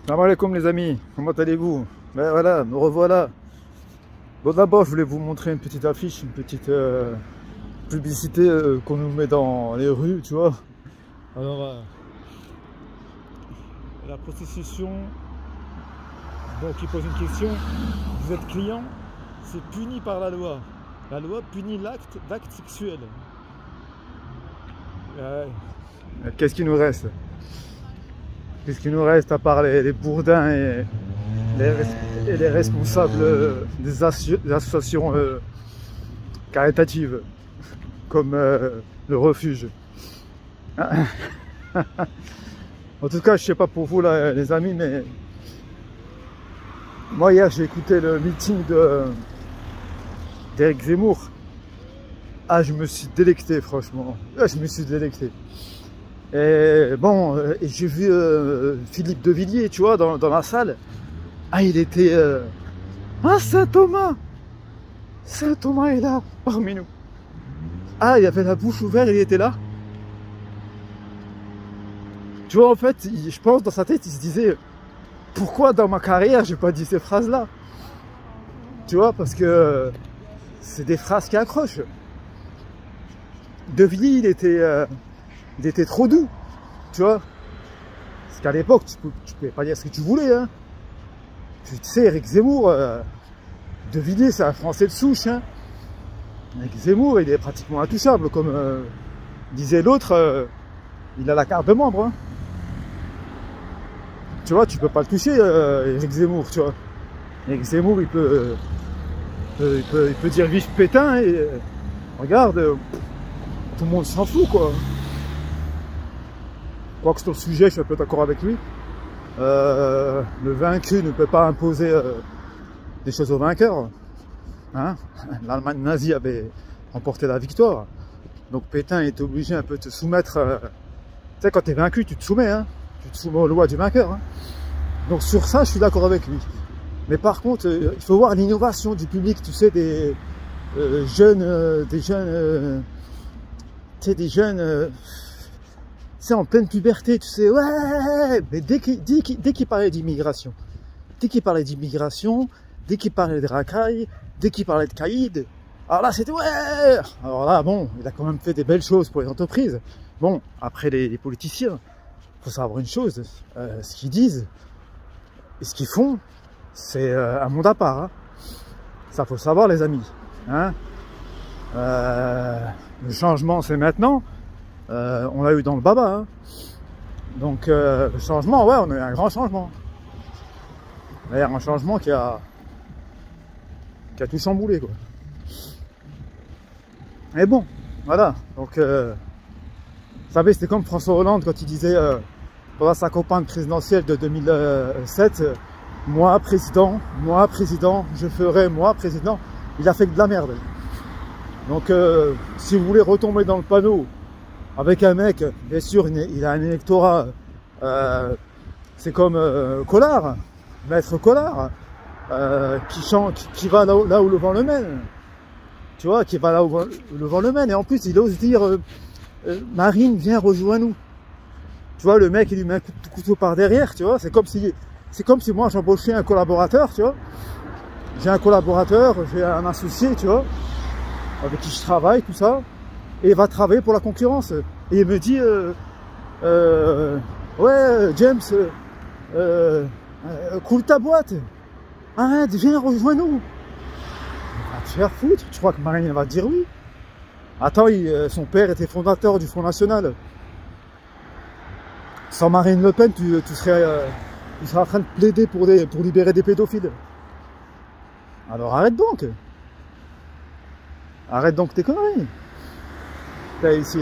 Salam alaikum les amis, comment allez-vous? Ben voilà, me revoilà. Bon d'abord je voulais vous montrer une petite affiche, une petite publicité qu'on nous met dans les rues, tu vois. Alors la prostitution, donc il pose une question, vous êtes client, c'est puni par la loi. La loi punit l'acte sexuel. Qu'est-ce qu'il nous reste? Qu'est-ce qu'il nous reste à part les bourdins et les responsables des associations caritatives comme le refuge. En tout cas, je sais pas pour vous là, les amis, mais moi hier j'ai écouté le meeting d'Éric Zemmour. Ah, je me suis délecté, franchement. Ah, je me suis délecté. Et bon, j'ai vu Philippe de Villiers, tu vois, dans la salle. Ah, il était... Ah, Saint-Thomas! Saint-Thomas est là, parmi nous. Ah, il avait la bouche ouverte, il était là. Tu vois, en fait, je pense, dans sa tête, il se disait... Pourquoi dans ma carrière, j'ai pas dit ces phrases-là? Tu vois, parce que... c'est des phrases qui accrochent. De Villiers, il était trop doux, tu vois. Parce qu'à l'époque, tu pouvais pas dire ce que tu voulais, hein. Tu sais, Éric Zemmour, de Villiers, c'est un Français de souche, hein. Éric Zemmour, il est pratiquement intouchable, comme disait l'autre, il a la carte de membre, hein. Tu vois, tu peux pas le toucher, Éric Zemmour, tu vois. Éric Zemmour, il peut dire vive Pétain, et regarde, tout le monde s'en fout, quoi. Quoique sur le sujet, je suis un peu d'accord avec lui. Le vaincu ne peut pas imposer des choses aux vainqueurs. Hein, l'Allemagne nazie avait remporté la victoire. Donc Pétain est obligé un peu de te soumettre. Tu sais, quand tu es vaincu, tu te soumets. Hein, tu te soumets aux lois du vainqueur. Hein. Donc sur ça, je suis d'accord avec lui. Mais par contre, il faut voir l'innovation du public. Tu sais, des jeunes... tu sais, des jeunes... c'est en pleine puberté, tu sais, ouais, mais dès qu'il parlait d'immigration, dès qu'il parlait de racailles, dès qu'il parlait de caïd, alors là c'était ouais. Alors là, bon, il a quand même fait des belles choses pour les entreprises. Bon, après les politiciens, faut savoir une chose, ce qu'ils disent et ce qu'ils font, c'est un monde à part. Hein. Ça faut savoir, les amis. Hein. Le changement, c'est maintenant. On l'a eu dans le baba, hein. Donc le changement, ouais, on a eu un grand changement. D'ailleurs, un changement qui a tout chamboulé, quoi. Mais bon, voilà. Donc, vous savez, c'était comme François Hollande quand il disait pendant sa campagne présidentielle de 2007, moi président, je ferai moi président. Il a fait de la merde. Donc, si vous voulez retomber dans le panneau avec un mec, bien sûr, il a un électorat, c'est comme Collard, maître Collard, qui va là où le vent le mène. Tu vois, qui va là où le vent le mène. Et en plus, il ose dire, Marine, viens, rejoins-nous. Tu vois, le mec, il lui met un coup de couteau par derrière, tu vois. C'est comme si moi, j'embauchais un collaborateur, tu vois. J'ai un collaborateur, j'ai un associé, tu vois, avec qui je travaille, tout ça. Et il va travailler pour la concurrence. Et il me dit, ouais, James, coule ta boîte. Arrête, viens, rejoins-nous. Va te faire foutre. Tu crois que Marine va te dire oui? Attends, son père était fondateur du Front National. Sans Marine Le Pen, tu serais en train de plaider pour libérer des pédophiles. Alors arrête donc. Arrête donc tes conneries. Là, ici,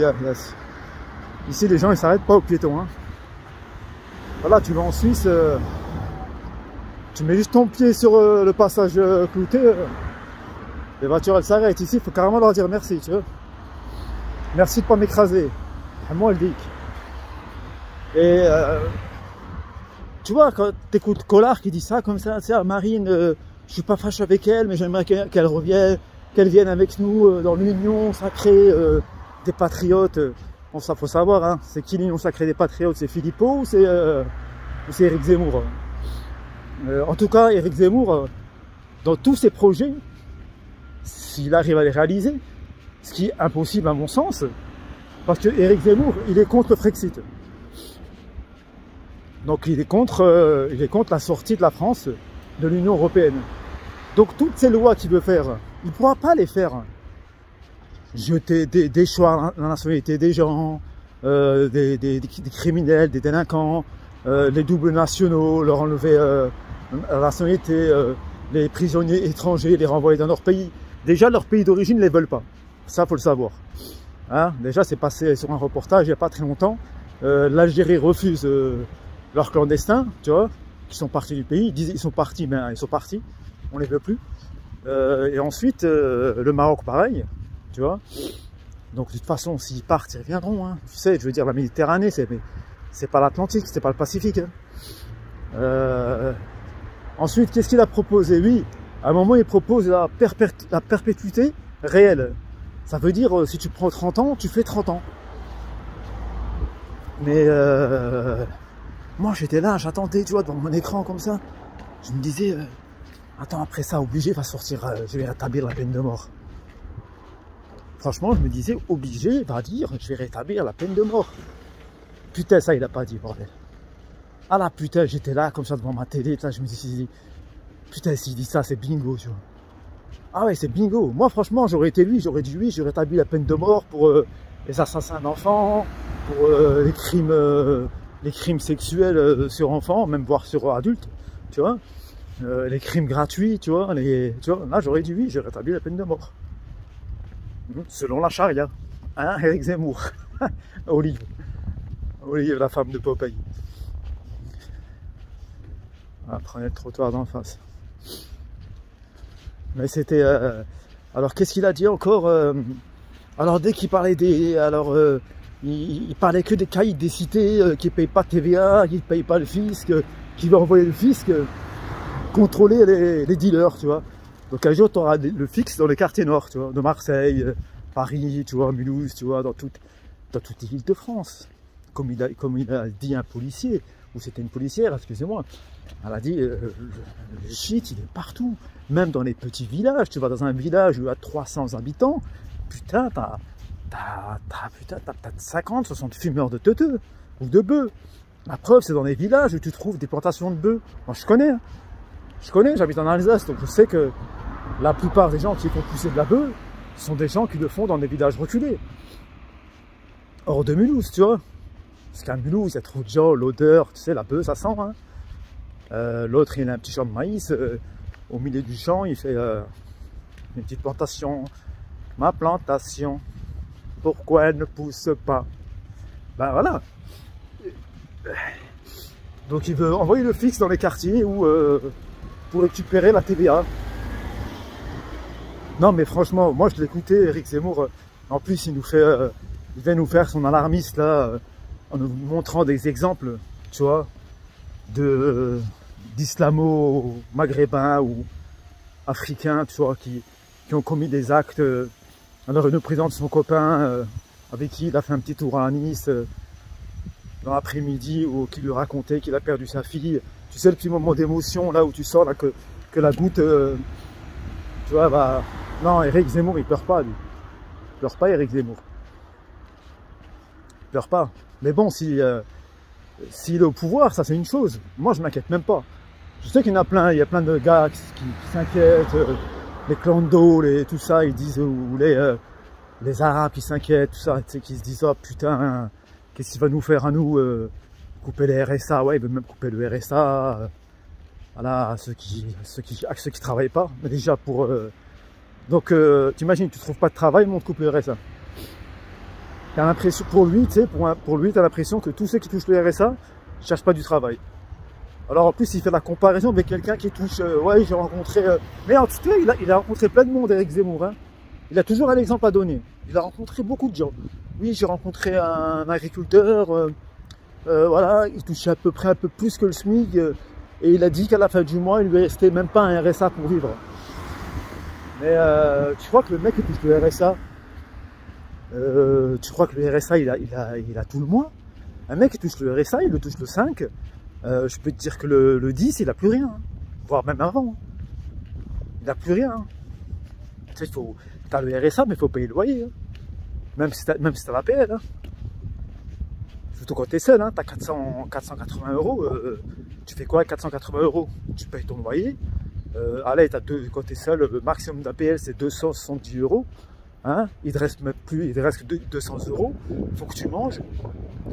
les gens ils s'arrêtent pas aux piétons. Hein. Voilà, tu vas en Suisse, tu mets juste ton pied sur le passage clouté, les voitures elles s'arrêtent. Ici, il faut carrément leur dire merci, tu vois. Merci de pas m'écraser. Moi, le dick. Et tu vois, quand t'écoutes Collard qui dit ça comme ça, tu sais, Marine, je suis pas fâché avec elle, mais j'aimerais qu'elle revienne, qu'elle vienne avec nous dans l'union sacrée des patriotes. Bon, ça faut savoir, hein. C'est qui l'union sacrée des patriotes? C'est Philippot ou c'est Éric Zemmour? En tout cas, Éric Zemmour, dans tous ses projets, s'il arrive à les réaliser, ce qui est impossible à mon sens, parce que Éric Zemmour, il est contre le Frexit. Donc il est contre la sortie de la France de l'Union européenne. Donc toutes ces lois qu'il veut faire, il ne pourra pas les faire. Jeter des choix à la nationalité des gens, des criminels, des délinquants, les doubles nationaux, leur enlever la nationalité, les prisonniers étrangers, les renvoyer dans leur pays. Déjà, leur pays d'origine ne les veulent pas. Ça, faut le savoir. Hein, déjà, c'est passé sur un reportage il n'y a pas très longtemps. L'Algérie refuse leurs clandestins, tu vois, qui sont partis du pays. Ils disent ils sont partis, mais ils sont partis. On les veut plus. Et ensuite, le Maroc, pareil, tu vois. Donc, de toute façon, s'ils partent, ils reviendront. Hein. Tu sais, je veux dire, la Méditerranée, c'est pas l'Atlantique, c'est pas le Pacifique. Hein. Ensuite, qu'est-ce qu'il a proposé? Oui, à un moment, il propose la perpétuité réelle. Ça veut dire, si tu prends 30 ans, tu fais 30 ans. Mais moi, j'étais là, j'attendais, tu vois, devant mon écran comme ça. Je me disais, attends, après ça, obligé, va sortir, je vais rétablir la peine de mort. Franchement, je me disais, obligé, va dire, je vais rétablir la peine de mort. Putain, ça, il a pas dit, bordel. Ah là, putain, j'étais là, comme ça, devant ma télé, là, je me suis dit, putain, s'il dit ça, c'est bingo, tu vois. Ah ouais, c'est bingo. Moi, franchement, j'aurais été lui, j'aurais dit oui, j'aurais rétabli la peine de mort pour les assassins d'enfants, pour les crimes sexuels sur enfants, même voire sur adultes, tu vois. Les crimes gratuits, tu vois. Tu vois, là, j'aurais dit oui, j'aurais rétabli la peine de mort. Selon la charia. Hein, Éric Zemmour. Olive. Olive, la femme de Popeye. Ah, prenez le trottoir d'en face. Mais c'était... Alors, qu'est-ce qu'il a dit encore alors, dès qu'il parlait des... Alors, il parlait que des caïds des cités qui ne payent pas TVA, qui ne payent pas le fisc, qui veulent envoyer le fisc contrôler les dealers, tu vois. Donc, un jour, tu auras le fisc dans les quartiers nord, tu vois, de Marseille, Paris, tu vois, Mulhouse, tu vois, dans toutes les villes de France. Comme il a dit un policier, ou c'était une policière, excusez-moi. Elle a dit, le shit, il est partout. Même dans les petits villages. Tu vas dans un village où il y a 300 habitants. Putain, t'as 50, 60 fumeurs de teuteux ou de bœufs. La preuve, c'est dans les villages où tu trouves des plantations de bœufs. Moi, je connais. Hein. Je connais, j'habite en Alsace, donc je sais que la plupart des gens qui font pousser de la bœuf sont des gens qui le font dans des villages reculés. Hors de Mulhouse, tu vois. Parce qu'à Mulhouse, il y a trop de gens, l'odeur, tu sais, la bœuf, ça sent. Hein. L'autre, il a un petit champ de maïs. Au milieu du champ, il fait une petite plantation. Ma plantation, pourquoi elle ne pousse pas? Ben voilà. Donc il veut envoyer le fixe dans les quartiers où, pour récupérer la TVA. Non mais franchement, moi je l'écoutais, Éric Zemmour. En plus, il vient nous faire son alarmiste là, en nous montrant des exemples, tu vois, d'islamo-maghrébins ou africains, tu vois, qui ont commis des actes. Alors il nous présente son copain avec qui il a fait un petit tour à Nice dans l'après-midi, ou qui lui racontait qu'il a perdu sa fille. Tu sais, le petit moment d'émotion là où tu sens là, que la goutte, tu vois, bah... Non, Éric Zemmour, il pleure pas, lui. Il pleure pas, Éric Zemmour. Il pleure pas. Mais bon, s'il est au pouvoir, ça c'est une chose. Moi, je m'inquiète même pas. Je sais qu'il y en a plein, il y a plein de gars qui s'inquiètent, les clandos, tout ça, ils disent, ou les Arabes qui s'inquiètent, tout ça, tu sais, qui se disent, oh putain, qu'est-ce qu'il va nous faire à nous, couper les RSA, ouais, il veut même couper le RSA, voilà, à ceux qui travaillent pas, mais déjà pour... Donc, t'imagines, tu trouves pas de travail, mais on te coupe le RSA. T'as l'impression, pour lui, tu sais, pour lui, t'as l'impression que tous ceux qui touchent le RSA ne cherchent pas du travail. Alors en plus, il fait la comparaison avec quelqu'un qui touche... ouais, j'ai rencontré... mais en tout cas, il a rencontré plein de monde, Éric Zemmour. Hein. Il a toujours un exemple à donner. Il a rencontré beaucoup de gens. Oui, j'ai rencontré un agriculteur. Voilà, il touchait à peu près un peu plus que le SMIC. Et il a dit qu'à la fin du mois, il lui restait même pas un RSA pour vivre. Mais tu crois que le mec qui touche le RSA... tu crois que le RSA, il a tout le mois? Un mec qui touche le RSA, il le touche le 5. je peux te dire que le 10, il n'a plus rien. Hein. Voire même avant. Hein. Il n'a plus rien. Hein. Tu sais, t'as le RSA, mais il faut payer le loyer. Hein. Même si t'as l'APL. Hein. Surtout quand t'es seul, hein, t'as 480 euros. Tu fais quoi avec 480 euros? Tu payes ton loyer. Allez, quand t'es seul, le maximum d'APL c'est 270 euros. Hein, il te reste même plus, il te reste que 200 euros. Il faut que tu manges.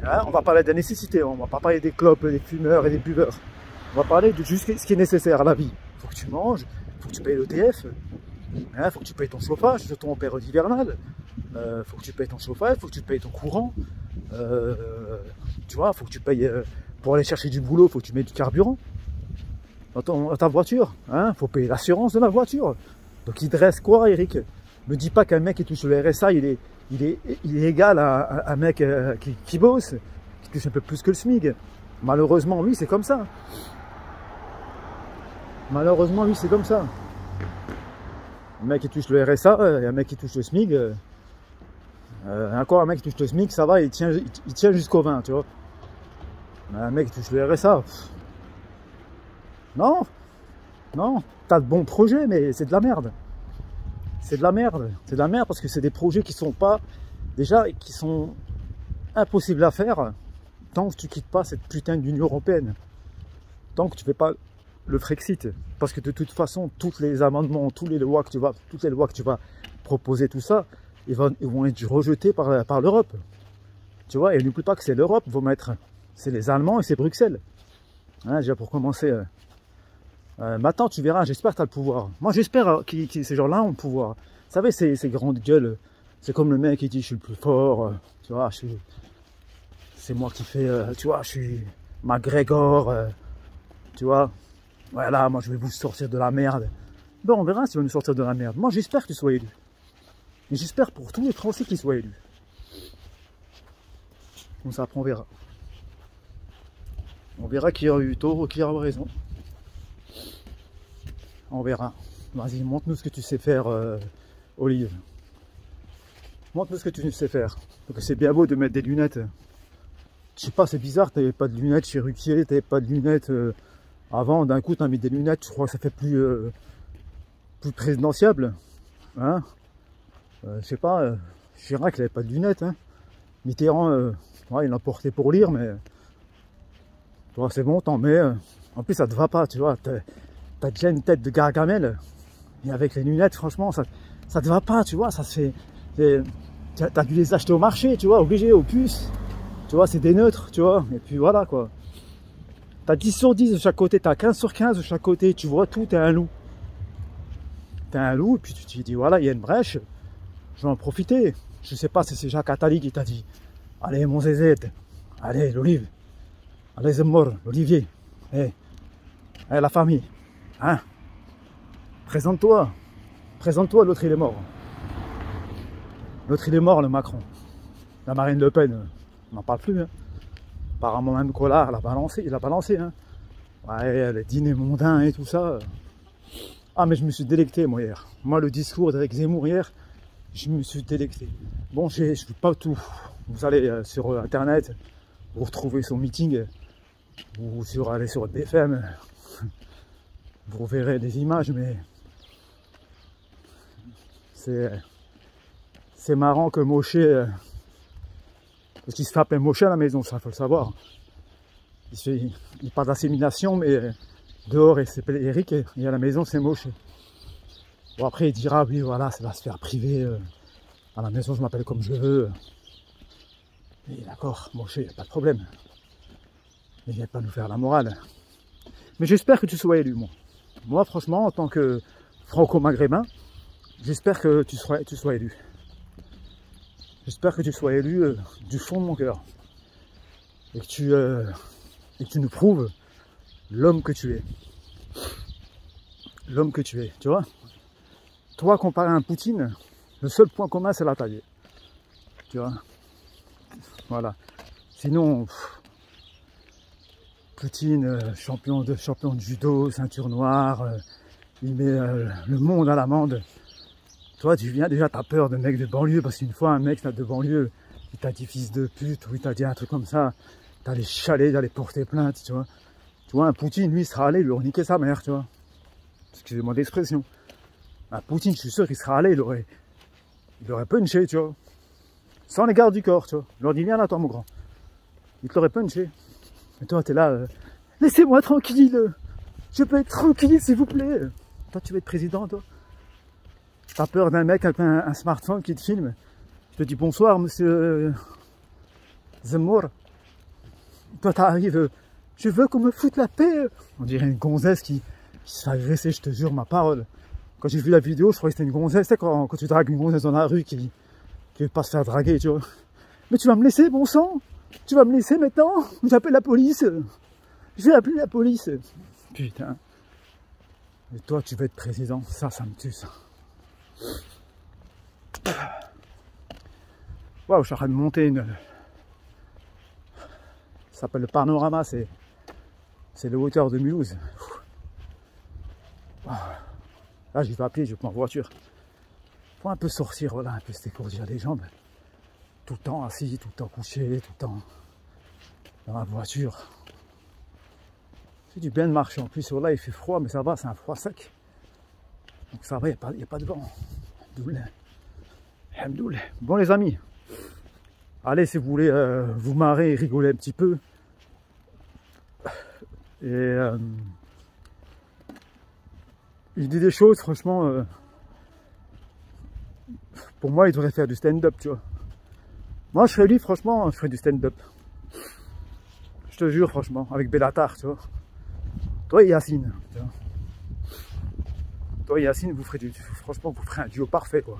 Hein, on va parler de la nécessité, on va pas parler des clopes, des fumeurs et des buveurs. On va parler de juste ce qui est nécessaire à la vie. Il faut que tu manges, il faut que tu payes l'ETF, il faut que tu payes ton chauffage, surtout en période hivernale. Il faut que tu payes ton chauffage, il faut que tu payes ton courant. Tu vois, il faut que tu payes pour aller chercher du boulot, il faut que tu mettes du carburant dans ta voiture. Il faut payer l'assurance de la voiture. Donc il te reste quoi, Eric? Me dis pas qu'un mec qui touche le RSA, il est égal à un mec qui bosse, qui touche un peu plus que le SMIC. Malheureusement, oui, c'est comme ça. Malheureusement, oui, c'est comme ça. Un mec qui touche le RSA et un mec qui touche le SMIC. Encore un mec qui touche le SMIC, ça va, il tient jusqu'au 20, tu vois. Mais un mec qui touche le RSA, non, t'as de bons projets, mais c'est de la merde. C'est de la merde. C'est de la merde parce que c'est des projets qui sont pas, déjà, qui sont impossibles à faire tant que tu quittes pas cette putain d'Union Européenne. Tant que tu fais pas le Frexit. Parce que de toute façon, tous les amendements, toutes les lois que tu vas proposer, tout ça, ils vont être rejetés par l'Europe. Tu vois, et n'oublie pas que c'est l'Europe, c'est les Allemands et c'est Bruxelles. Hein, déjà pour commencer. Maintenant, tu verras, j'espère que tu as le pouvoir. Moi, j'espère que ces gens-là ont le pouvoir. Vous savez, ces grandes gueules, c'est comme le mec qui dit je suis le plus fort, tu vois, c'est moi qui fais, tu vois, je suis McGregor, tu vois. Voilà, moi je vais vous sortir de la merde. Bon, on verra si tu vas nous sortir de la merde. Moi, j'espère que tu sois élu. Et j'espère pour tous les Français qu'ils soient élus. Comme ça, après, on verra. On verra qui a eu tort ou qui a eu raison. On verra. Vas-y, montre-nous ce que tu sais faire, Olive. Montre-nous ce que tu sais faire. Donc c'est bien beau de mettre des lunettes. Je sais pas, c'est bizarre, t'avais pas de lunettes chez Ruquier, t'avais pas de lunettes avant. D'un coup, t'as mis des lunettes, je crois que ça fait plus présidentiable. Hein, je sais pas, Chirac, il avait pas de lunettes. Hein. Mitterrand, ouais, il l'a porté pour lire, mais c'est bon, t'en mets. En plus, ça te va pas, tu vois. T'as déjà une tête de Gargamel. Et avec les lunettes, franchement, ça te va pas, tu vois. Ça se fait. T'as dû les acheter au marché, tu vois, obligé, aux puces. Tu vois, c'est des neutres, tu vois. Et puis voilà, quoi. T'as 10 sur 10 de chaque côté, t'as 15 sur 15 de chaque côté. Tu vois tout, t'es un loup. T'es un loup, et puis tu te dis, voilà, il y a une brèche. Je vais en profiter. Je sais pas si c'est Jacques Attali qui t'a dit, allez, mon zézette. Allez, l'olive. Allez, Zemmour, l'olivier. Hey, la famille. Hein? Présente-toi. Présente-toi, l'autre il est mort. L'autre il est mort, le Macron. La Marine Le Pen, on n'en parle plus. Hein. Apparemment même Collard il a balancé. Hein. Ouais, les dîners mondains et tout ça. Ah mais je me suis délecté moi hier. Moi le discours d'Éric Zemmour hier, je me suis délecté. Bon, je ne fais pas tout. Vous allez sur internet, vous retrouvez son meeting, ou allez sur BFM. Vous verrez des images, mais c'est marrant que Moshe, parce qu'il se fait appeler Moshe à la maison, ça faut le savoir. Il parle d'assimilation, mais dehors il s'appelle Eric et à la maison c'est Moshe. Bon après il dira oui voilà, ça va se faire priver. À la maison je m'appelle comme je veux. Et d'accord, Moshe, pas de problème. Mais il vient pas nous faire la morale. Mais j'espère que tu sois élu, moi. Moi, franchement, en tant que franco-maghrébin, j'espère que tu sois élu. J'espère que tu sois élu du fond de mon cœur. Et que tu nous prouves l'homme que tu es. L'homme que tu es, tu vois. Toi, comparé à un Poutine, le seul point commun, c'est la taille. Tu vois. Voilà. Sinon... Poutine, champion de judo, ceinture noire, il met le monde à l'amende. Toi, tu viens déjà, t'as peur de mec de banlieue, parce qu'une fois, un mec de banlieue, il t'a dit fils de pute, ou il t'a dit un truc comme ça, t'as les chalets d'aller porter plainte, tu vois. Tu vois, un Poutine, lui, il sera allé, il aurait niqué sa mère, tu vois. Excusez-moi d'expression. Un Poutine, je suis sûr qu'il sera allé, il aurait punché, tu vois. Sans les gardes du corps, tu vois. Il leur dit, viens là, toi, mon grand. Il te l'aurait punché. Mais toi, t'es là, laissez-moi tranquille. Je peux être tranquille, s'il vous plaît. Toi, tu veux être président, toi. T'as peur d'un mec avec un smartphone qui te filme. Je te dis bonsoir, monsieur Zemmour. Toi, t'arrives, je veux qu'on me foute la paix. On dirait une gonzesse qui se fait agresser, je te jure, ma parole. Quand j'ai vu la vidéo, je croyais que c'était une gonzesse. C'est quand tu dragues une gonzesse dans la rue qui veut pas se faire draguer, tu vois. Mais tu vas me laisser, bon sang? Tu vas me laisser maintenant? J'appelle la police. Je vais appeler la police. Putain. Et toi, tu veux être président? Ça me tue, ça. Waouh, je suis en train de monter une... Ça s'appelle le panorama, c'est les hauteurs de Mulhouse. Wow. Là, j'y vais à pied, je prends ma voiture. Faut un peu sortir, voilà, un peu se décourdir les jambes. Tout le temps assis, tout le temps couché, tout le temps dans la voiture. C'est du bien de marcher. En plus, là, il fait froid, mais ça va, c'est un froid sec. Donc ça va, il n'y a pas de vent. Alhamdoulilah. Bon, les amis, allez, si vous voulez vous marrer et rigoler un petit peu. Et il dit des choses, franchement, pour moi, il devrait faire du stand-up, tu vois. Moi, je serais lui, franchement, je ferais du stand-up. Je te jure, franchement, avec Bellatar, tu vois. Toi et Yacine, tu vois. Toi et Yacine, vous ferez franchement, vous ferez un duo parfait, quoi.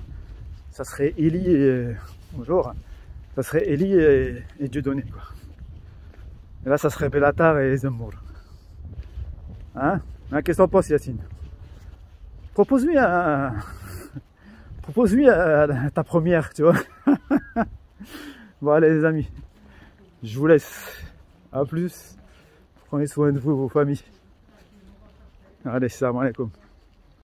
Ça serait Eli et... Bonjour. Ça serait Eli et Dieudonné, quoi. Et là, ça serait Bellatar et Zemmour. Hein? Qu'est-ce que t'en penses, Yacine? Propose-lui ta première, tu vois. Bon, allez, les amis. Je vous laisse. À plus. Prenez soin de vous, vos familles. Allez, salam alaikum.